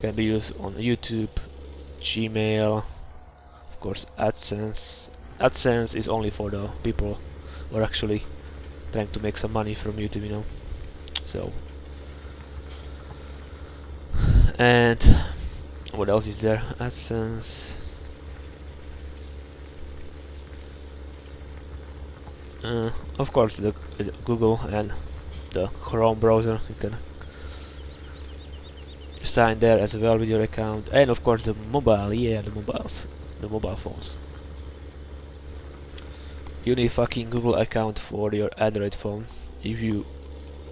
Can be used on YouTube, Gmail, of course AdSense. AdSense is only for the people who are actually trying to make some money from YouTube, you know. So, and what else is there? AdSense. Of course, the Google and the Chrome browser. You can sign there as well with your account, and of course the mobile. Yeah, the mobile phones. You need fucking Google account for your Android phone if you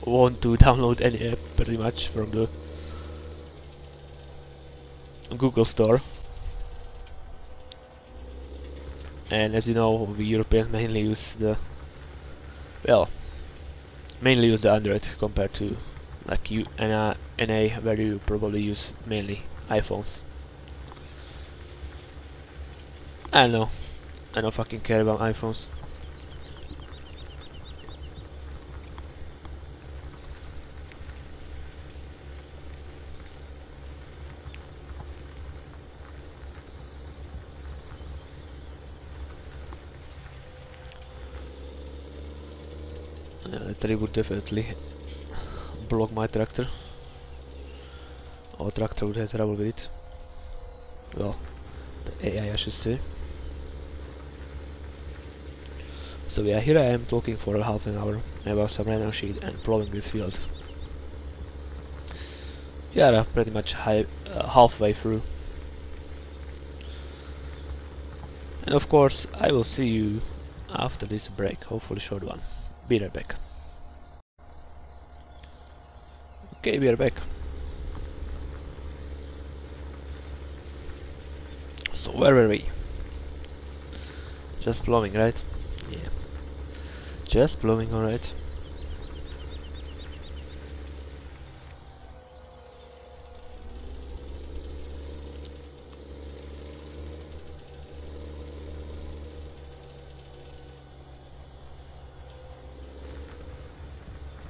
want to download any app, pretty much from the Google Store. And as you know, we Europeans mainly use the Android compared to like NA, where you probably use mainly iPhones. I don't fucking care about iPhones. That would definitely block my tractor. Or tractor would have trouble with it. Well, the AI I should say. So yeah, here I am talking for a half an hour about some random shit and plowing this field. We are pretty much halfway through. And of course, I will see you after this break, hopefully short one. Be right back. Okay, we are back. So where were we? Just plowing, right? Yeah. Just plowing, alright.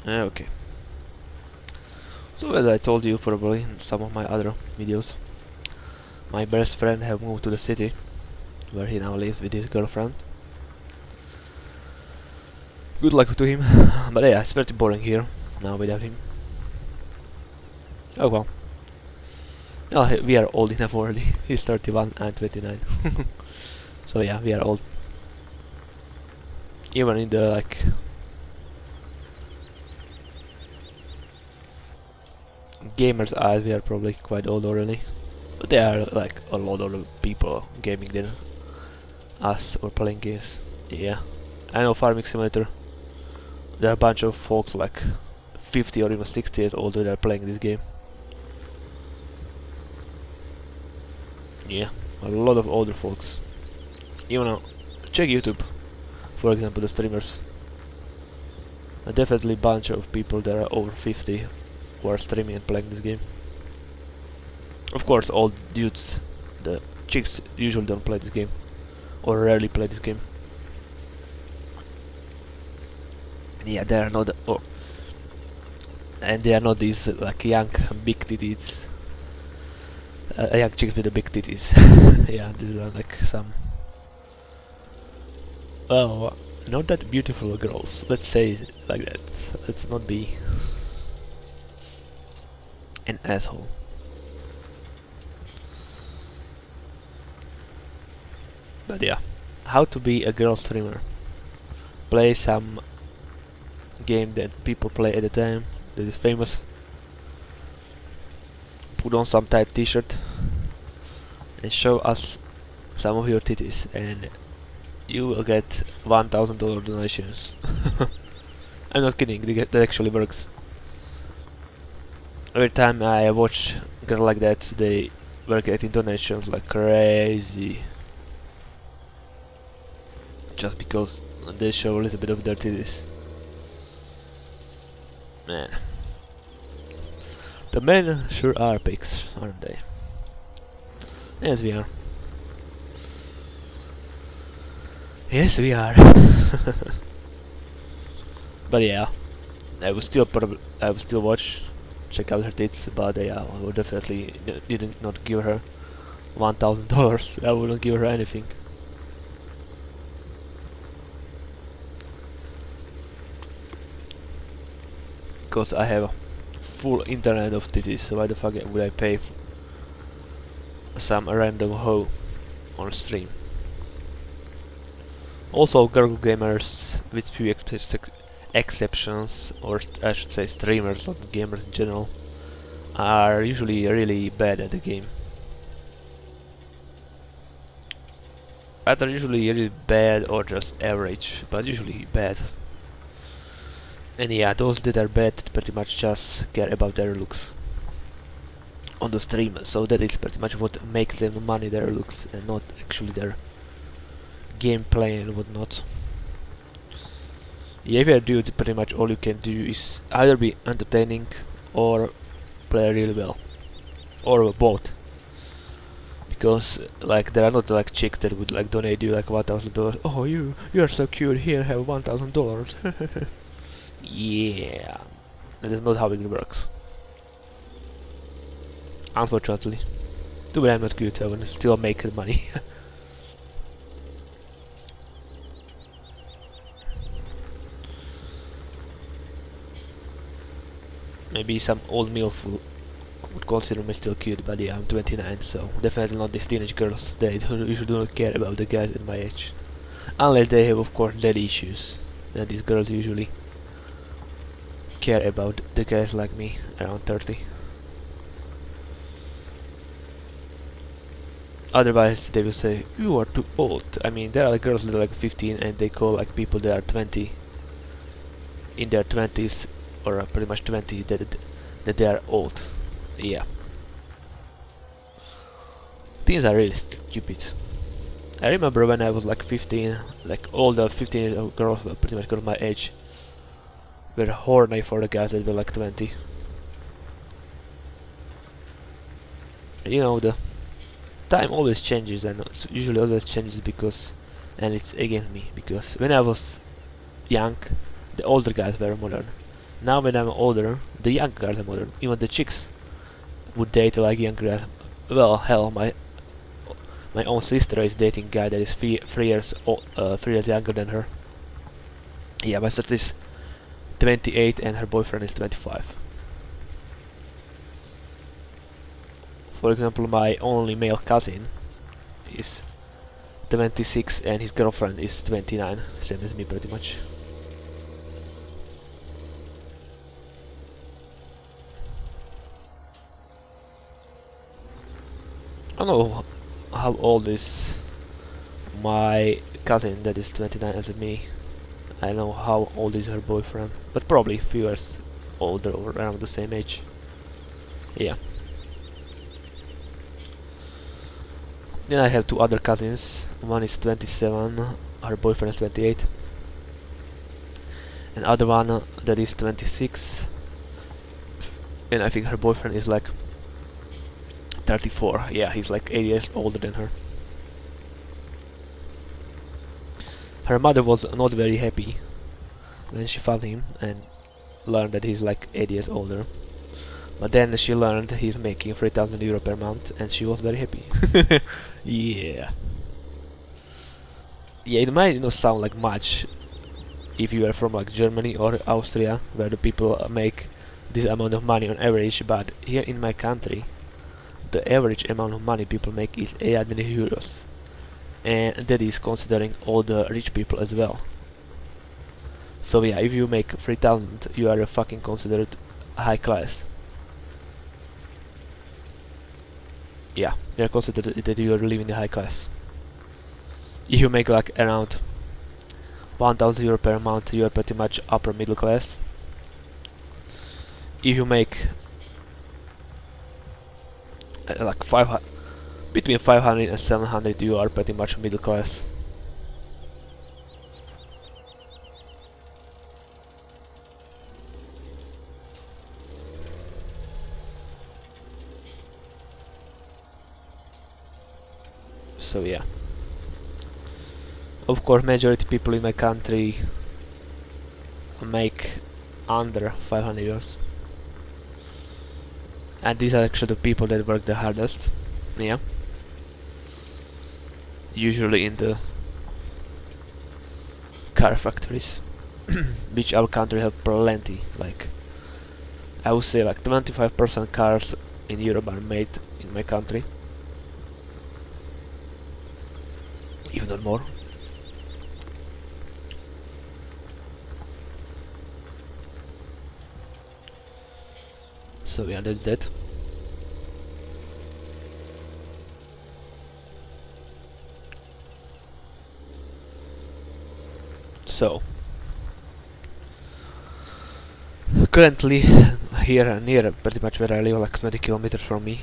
Okay. So as I told you probably in some of my other videos, my best friend have moved to the city, where he now lives with his girlfriend. Good luck to him, but yeah, it's pretty boring here now without him. Oh well. Well, we are old enough already. He's 31 and 29. So yeah, we are old. Even in the like gamers' eyes, we are probably quite old already. But there are like a lot of people gaming than us or playing games. Yeah, I know Farming Simulator. There are a bunch of folks like 50 or even 60 years older that are playing this game. Yeah, a lot of older folks. Even check YouTube, for example, the streamers. Definitely a bunch of people that are over 50 who are streaming and playing this game. Of course, all dudes, the chicks usually don't play this game, or rarely play this game. Yeah, they are not, and they are not these like young big titties, young chicks with the big titties. Yeah, these are like some, well, not that beautiful girls. Let's say it like that. Let's not be an asshole. But yeah, how to be a girl streamer. Play some game that people play at the time that is famous. Put on some tight t-shirt and show us some of your titties, and you will get $1,000 donations. I'm not kidding, that actually works. Every time I watch a girl like that, they were getting donations like crazy. Just because they show a little bit of their titties. Man. The men sure are pigs, aren't they? Yes, we are. Yes, we are. But yeah, I will still watch check out her tits, but yeah, I would definitely didn't not give her $1,000. I wouldn't give her anything. Because I have a full internet of titties, so why the fuck would I pay some random hoe on stream? Also, girl gamers, with few exceptions, or I should say streamers, not gamers in general, are usually really bad at the game. Either usually really bad or just average, but usually bad. And yeah, those that are bad pretty much just care about their looks on the stream, so that is pretty much what makes them money, their looks, and not actually their gameplay and whatnot. Yeah, if you're a dude, pretty much all you can do is either be entertaining or play really well, or both. Because like there are not like chicks that would like donate you like $1,000. Oh, you're so cute. Here, have $1,000. Yeah, that is not how it works. Unfortunately, too bad I'm not cute. I will still make money. Maybe some old MILF would consider me still cute, but yeah, I'm 29, so definitely not these teenage girls. They usually do not care about the guys at my age, unless they have, of course, daddy issues. And these girls usually care about the guys like me, around 30. Otherwise, they will say, you are too old. I mean, there are girls that are like 15 and they call like people that are 20, in their 20s, or pretty much 20, that they are old. Yeah. Teens are really stupid. I remember when I was like 15, like all the 15 girls, pretty much girls my age, were horny for the guys that were like 20. You know, the time always changes, and it's usually always changes because, and it's against me, because when I was young, the older guys were modern. Now when I'm older, the young guys are modern. Even the chicks would date like young guys. Well, hell, my own sister is dating a guy that is 3 years 3 years younger than her. Yeah, my sister is 28 and her boyfriend is 25. For example, my only male cousin is 26 and his girlfriend is 29, same as me pretty much. I don't know how old is my cousin that is 29 as me. I know how old is her boyfriend, but probably a few years older or around the same age. Yeah. Then I have 2 other cousins. One is 27, her boyfriend is 28. And other one that is 26, and I think her boyfriend is like 34. Yeah, he's like 8 years older than her. Her mother was not very happy when she found him and learned that he's like 8 years older. But then she learned he's making 3,000 euro per month and she was very happy. Yeah. Yeah, it might not sound like much if you are from like Germany or Austria, where the people make this amount of money on average, but here in my country, the average amount of money people make is 800 euros. And that is considering all the rich people as well. So yeah, if you make 3,000, you are fucking considered high class. Yeah, you are considered that you are living in the high class. If you make like around 1,000 euro per month, you are pretty much upper middle class. If you make like between 500 and 700, you are pretty much middle class. So yeah. Of course, majority people in my country make under 500 euros. And these are actually the people that work the hardest. Yeah. Usually in the car factories, which our country have plenty. Like, I would say like 25% cars in Europe are made in my country. If not more. So yeah, that's that. So currently here near pretty much where I live, like 20 kilometers from me,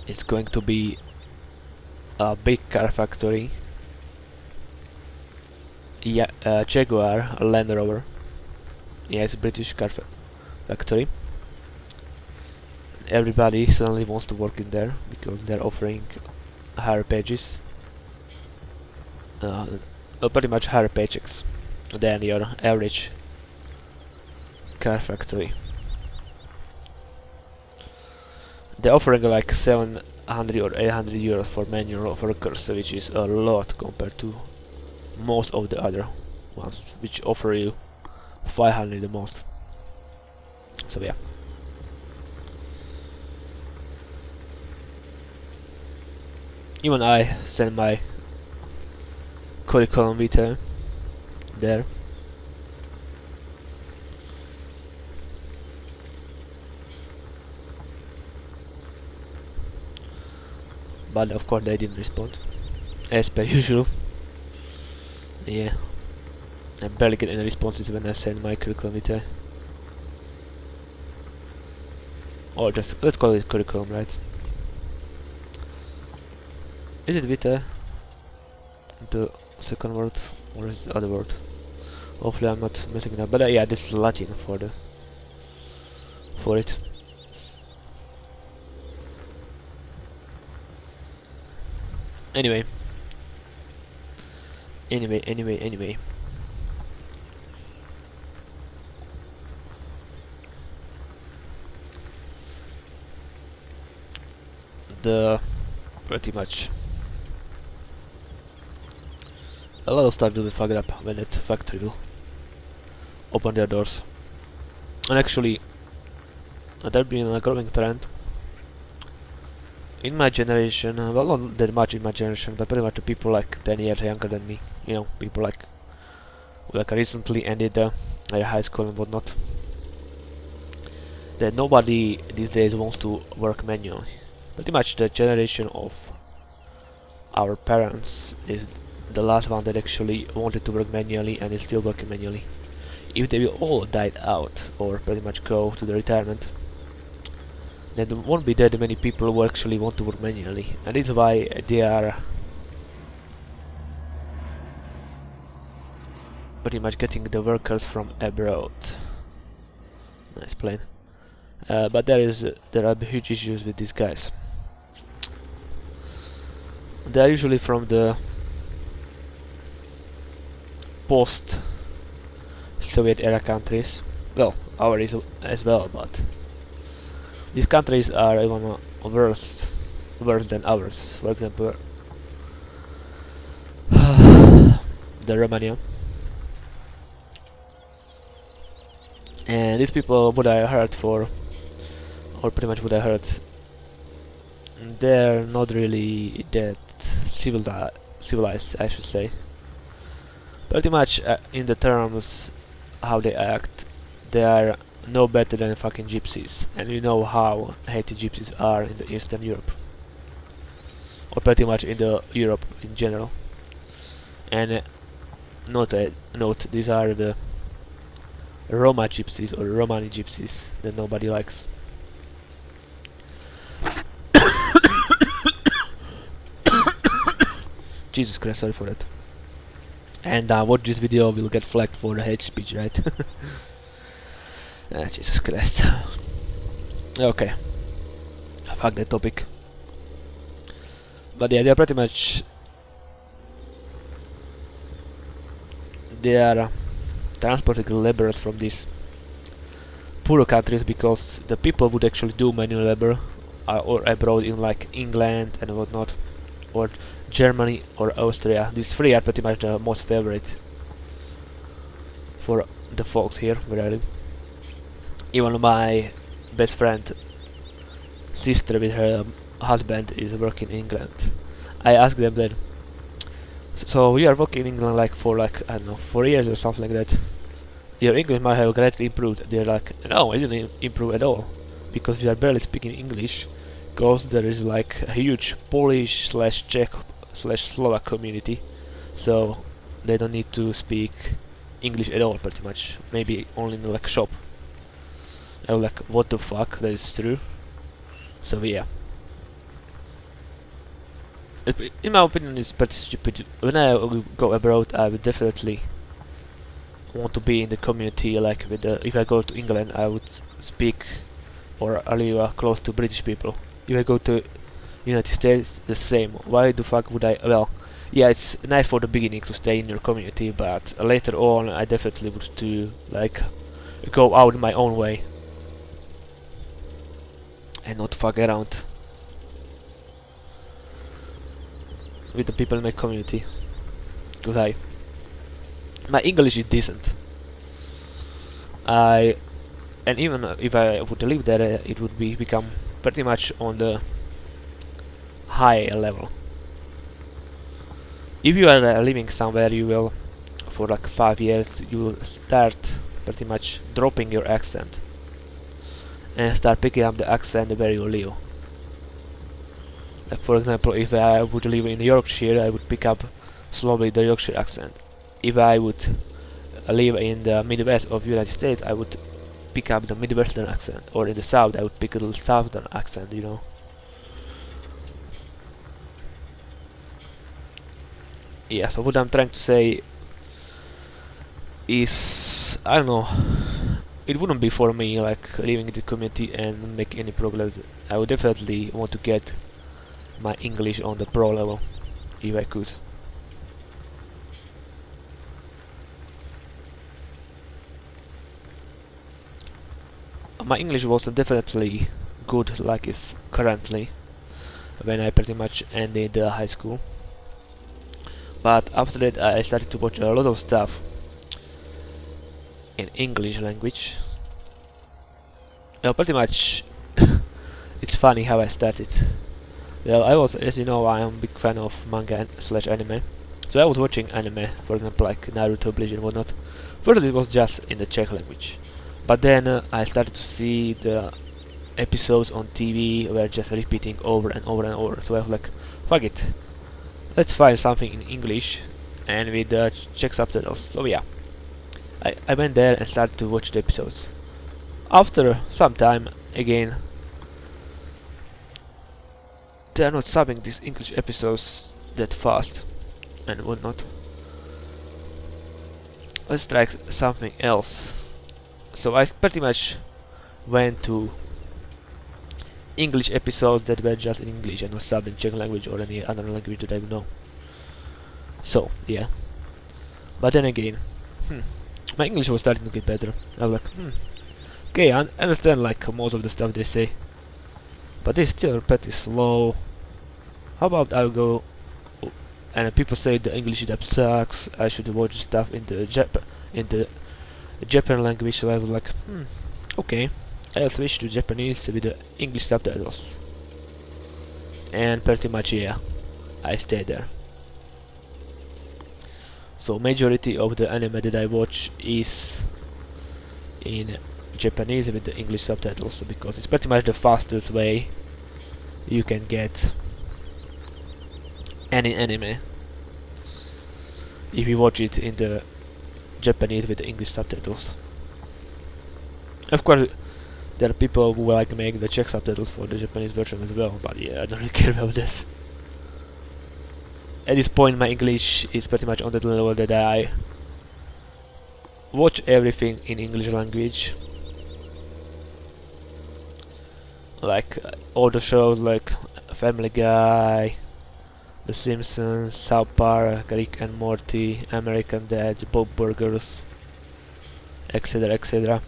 it's going to be a big car factory. Yeah, Jaguar Land Rover. Yeah, it's a British car factory. Everybody suddenly wants to work in there because they're offering higher pages, pretty much higher paychecks than your average car factory. They're offering like 700 or 800 euros for manual workers, which is a lot compared to most of the other ones, which offer you 500 the most. So yeah. Even I send my curriculum vitae there. But of course they didn't respond, as per usual. Yeah, I barely get any responses when I send my curriculum vitae. Or just, let's call it curriculum, right? Is it vitae the second word, or is it the other word? Hopefully I'm not messing it up, but yeah, this is Latin for it. Anyway. The pretty much a lot of stuff will be fucked up when that factory will open their doors. And actually, there been a growing trend in my generation, well, not that much in my generation, but pretty much the people like 10 years younger than me, you know, people like recently ended their high school and whatnot, that nobody these days wants to work manually. Pretty much the generation of our parents is the last one that actually wanted to work manually and is still working manually. If they will all die out or pretty much go to the retirement, then there won't be that many people who actually want to work manually, and this is why they are pretty much getting the workers from abroad. Nice plane. But there are huge issues with these guys. They are usually from the post-Soviet era countries. Well, our is as well, but these countries are even worse than ours. For example, the Romania. And these people, what I heard or pretty much what I heard, they're not really that civilized, I should say. Pretty much in the terms how they act, they are no better than fucking gypsies, and you know how hated gypsies are in the Eastern Europe, or pretty much in the Europe in general. And note, these are the Roma gypsies or Romani gypsies that nobody likes. Jesus Christ, sorry for that. And watch this video, will get flagged for the hate speech, right? Jesus Christ. Okay. Fuck that topic. But yeah, they are pretty much... They are transporting laborers from these poorer countries because the people would actually do manual labor or abroad in like England and whatnot, or Germany or Austria. These three are pretty much the most favorite for the folks here where I live. Even my best friend sister with her husband is working in England. I asked them then, so you are working in England like for like, I don't know, 4 years or something like that. Your English might have greatly improved. They're like, no, it didn't improve at all, because we are barely speaking English, because there is like a huge Polish slash Czech slash Slovak community, so they don't need to speak English at all, pretty much. Maybe only in like shop. I was like, what the fuck? That is true. So yeah. In my opinion, it's pretty stupid. When I go abroad, I would definitely want to be in the community. Like with if I go to England, I would speak or live close to British people. If I go to United States, the same. Why the fuck would I? Well, yeah, it's nice for the beginning to stay in your community, but later on, I definitely would to like go out my own way and not fuck around with the people in my community, because my English is decent. And even if I would live there, it would become pretty much on the high level. If you are living somewhere, you will, for like 5 years, you will start pretty much dropping your accent and start picking up the accent where you live. Like for example, if I would live in Yorkshire, I would pick up slowly the Yorkshire accent. If I would live in the Midwest of United States, I would pick up the Midwestern accent, or in the South, I would pick a little Southern accent, you know. Yeah, so what I'm trying to say is, I don't know, it wouldn't be for me like living in the community and make any progress. I would definitely want to get my English on the pro level, if I could. My English wasn't definitely good like it's currently when I pretty much ended high school. But after that I started to watch a lot of stuff in English language. Well, pretty much it's funny how I started. Well, I was, as you know, I am a big fan of manga slash anime. So I was watching anime, for example, like Naruto, Bleach and whatnot. First it was just in the Czech language. But then I started to see the episodes on TV were just repeating over and over and over. So I was like, fuck it, let's find something in English and with Czech subtitles. So yeah, I went there and started to watch the episodes. After some time, again, they are not subbing these English episodes that fast and whatnot. Let's try something else. So I pretty much went to English episodes that were just in English and not subbed in Czech language or any other language that I know. So yeah, but then again, my English was starting to get better. I was like, okay, I understand like most of the stuff they say, but it's still pretty slow. How about I go and people say the English dub sucks, I should watch stuff in the Japan language, so I was like, okay, I'll switch to Japanese with the English subtitles. And pretty much, yeah, I stayed there. So majority of the anime that I watch is in Japanese with the English subtitles, because it's pretty much the fastest way you can get any anime if you watch it in the Japanese with the English subtitles. Of course, there are people who like make the Czech subtitles for the Japanese version as well, but yeah, I don't really care about this. At this point, my English is pretty much on that level that I watch everything in English language, like all the shows like Family Guy, The Simpsons, South Park, Rick and Morty, American Dad, Bob Burgers, etc., etc.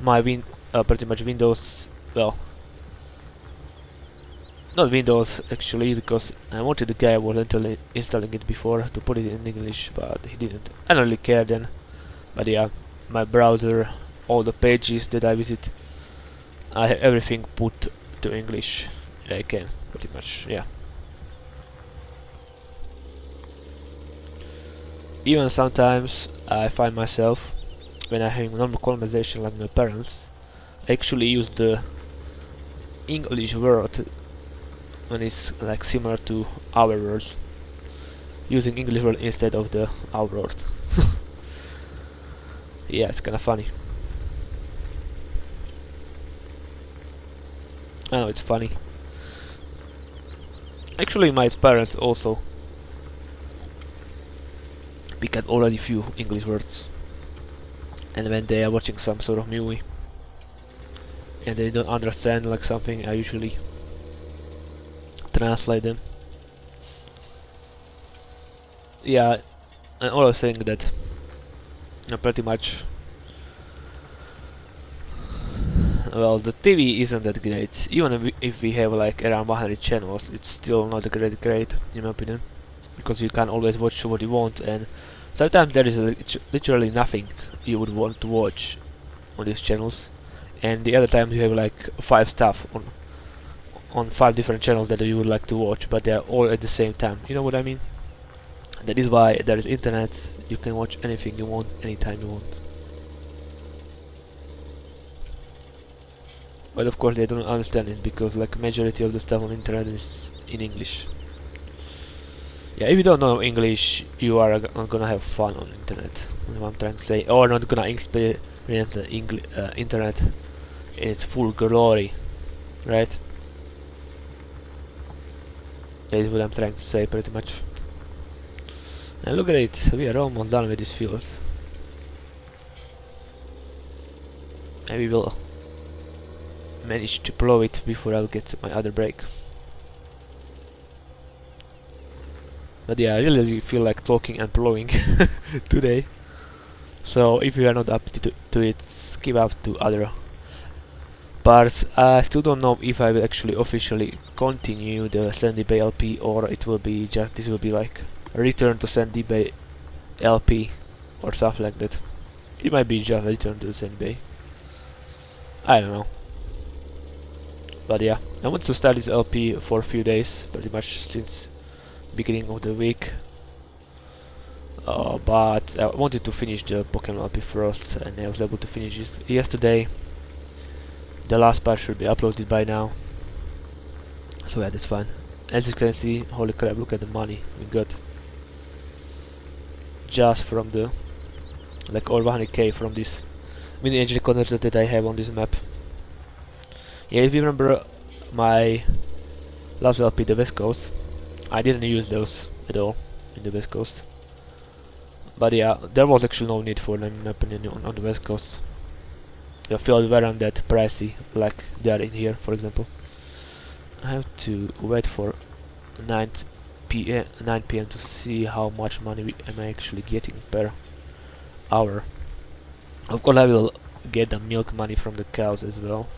my pretty much Windows, well, not Windows actually, because I wanted the guy who was installing it before to put it in English, but he didn't. I don't really care then. But yeah, my browser, all the pages that I visit, I have everything put to English that I can, pretty much, yeah. Even sometimes I find myself, when I'm having a normal conversation like my parents, I actually use the English word when it's like similar to our word, using English word instead of the our word. Yeah, it's kinda funny. I know it's funny. Actually, my parents also pick up already few English words, and when they are watching some sort of movie and they don't understand like something, I usually translate them. Yeah, and all I'm saying that pretty much, well, the TV isn't that great. Even if we have like around 100 channels, it's still not a great in my opinion, because you can't always watch what you want, and sometimes there is literally nothing you would want to watch on these channels, and the other times you have like 5 stuff on 5 different channels that you would like to watch, but they are all at the same time. You know what I mean? That is why there is internet. You can watch anything you want, anytime you want. But of course they don't understand it, because like majority of the stuff on internet is in English. Yeah, if you don't know English, you are not gonna have fun on internet. That's what I'm trying to say, or not gonna experience the internet in its full glory, right? That is what I'm trying to say, pretty much. And look at it, we are almost done with this field. Maybe we'll manage to plow it before I'll get my other break. But yeah, I really feel like talking and plowing today. So if you are not up to it, skip up to other parts. I still don't know if I will actually officially continue the Sandy Bay LP, or it will be just, this will be like a return to Sandy Bay LP or something like that. It might be just a return to Sandy Bay. I don't know. But yeah, I want to start this LP for a few days, pretty much since beginning of the week. But I wanted to finish the Pokemon LP first, and I was able to finish it yesterday. The last part should be uploaded by now. So yeah, that's fine. As you can see, holy crap, look at the money we got. Just from the, like, over 100k from this mini engine converter that I have on this map. Yeah, if you remember my last LP, the West Coast, I didn't use those at all in the West Coast. But yeah, there was actually no need for them in my opinion on the West Coast. The fields weren't that pricey like they are in here, for example. I have to wait for 9 p.m. to see how much money am I actually getting per hour. Of course I will get the milk money from the cows as well.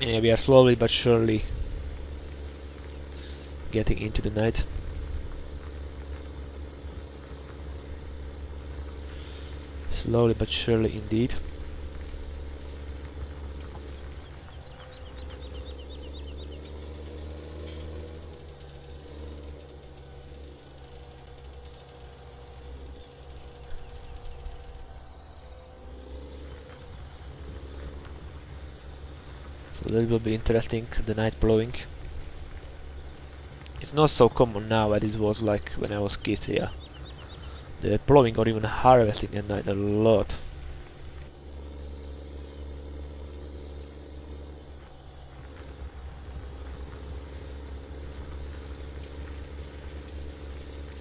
Yeah, we are slowly but surely getting into the night. Slowly but surely indeed. So that will be interesting, the night blowing. It's not so common now as it was like when I was kid, yeah. The plowing or even harvesting at night a lot.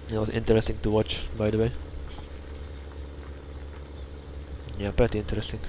It was interesting to watch, by the way. Yeah, pretty interesting.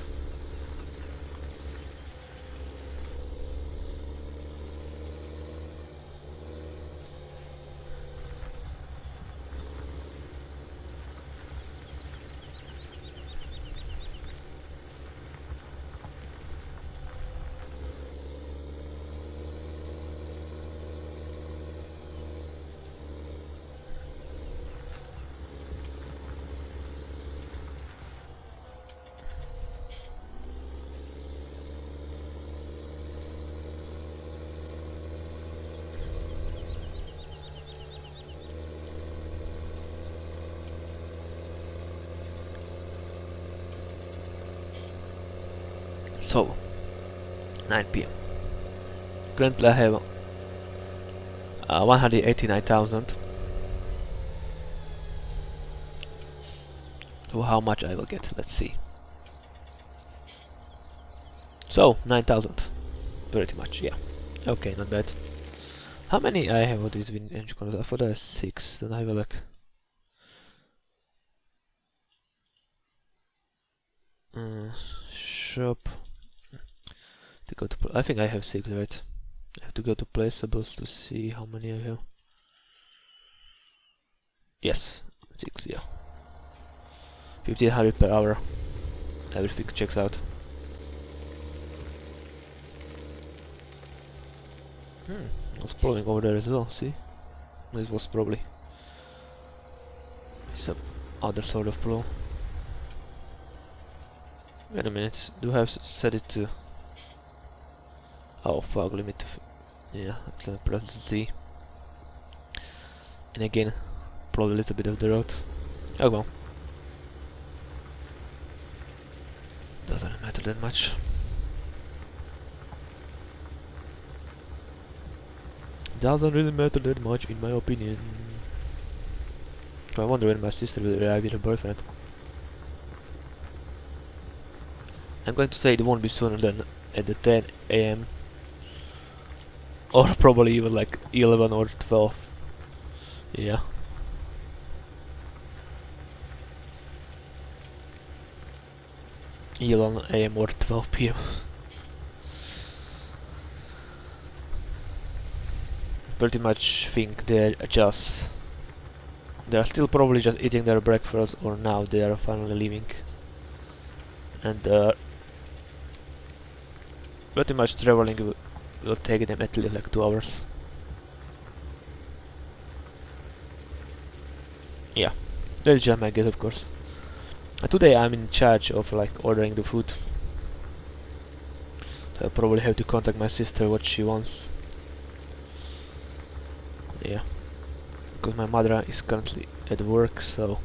So, 9 p.m. Currently I have 189,000. So how much I will get? Let's see. So 9,000, pretty much. Yeah. Okay, not bad. How many I have of these engine controls? I thought I had 6. Then I have like shop. To go to. I think I have 6, right? I have to go to placeables to see how many I have. Yes, 6. Yeah. 1500 per hour. Everything checks out. I was plowing over there as well, see? This was probably some other sort of plow. Wait a minute, do I have set it to... Oh, fog limit. Yeah, let's press Z. And again, plow a little bit of the road. Oh well. Doesn't matter that much. Doesn't really matter that much in my opinion. So I wonder when my sister will arrive with her boyfriend. I'm going to say it won't be sooner than at the 10 AM. Or probably even like 11 or 12. Yeah. Elon AM or 12 PM. Pretty much think they're still probably just eating their breakfast, or now they are finally leaving. And pretty much traveling will take them at least like 2 hours. Yeah, that's just my guess, of course. Today I'm in charge of like ordering the food. So I'll probably have to contact my sister what she wants. Yeah, because my mother is currently at work, so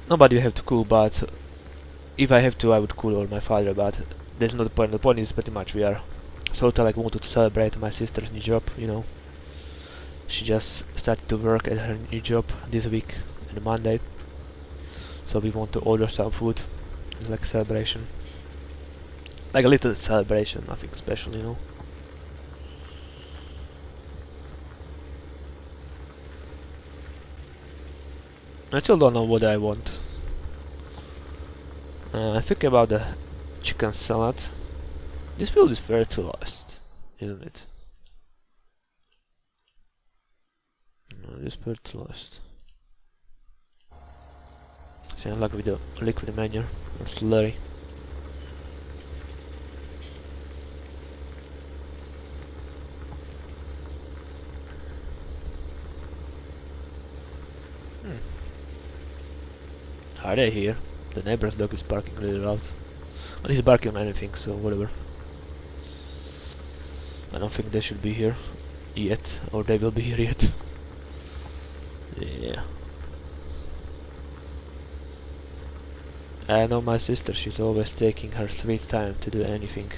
nobody will have to cook, but if I have to I would cook, or my father, but that's not the point. The point is pretty much we are sort of like wanted to celebrate my sister's new job, you know. She just started to work at her new job this week on Monday, so we want to order some food. It's like a celebration, like a little celebration, nothing special, you know. I still don't know what I want. I think about the chicken salad. This field is very too lost, isn't it? No, this field is lost. See, I like with the liquid manure or slurry. Are they here? The neighbor's dog is barking really loud. Well, he's barking on anything, so whatever. I don't think they should be here yet, or they will be here yet. Yeah. I know my sister, she's always taking her sweet time to do anything.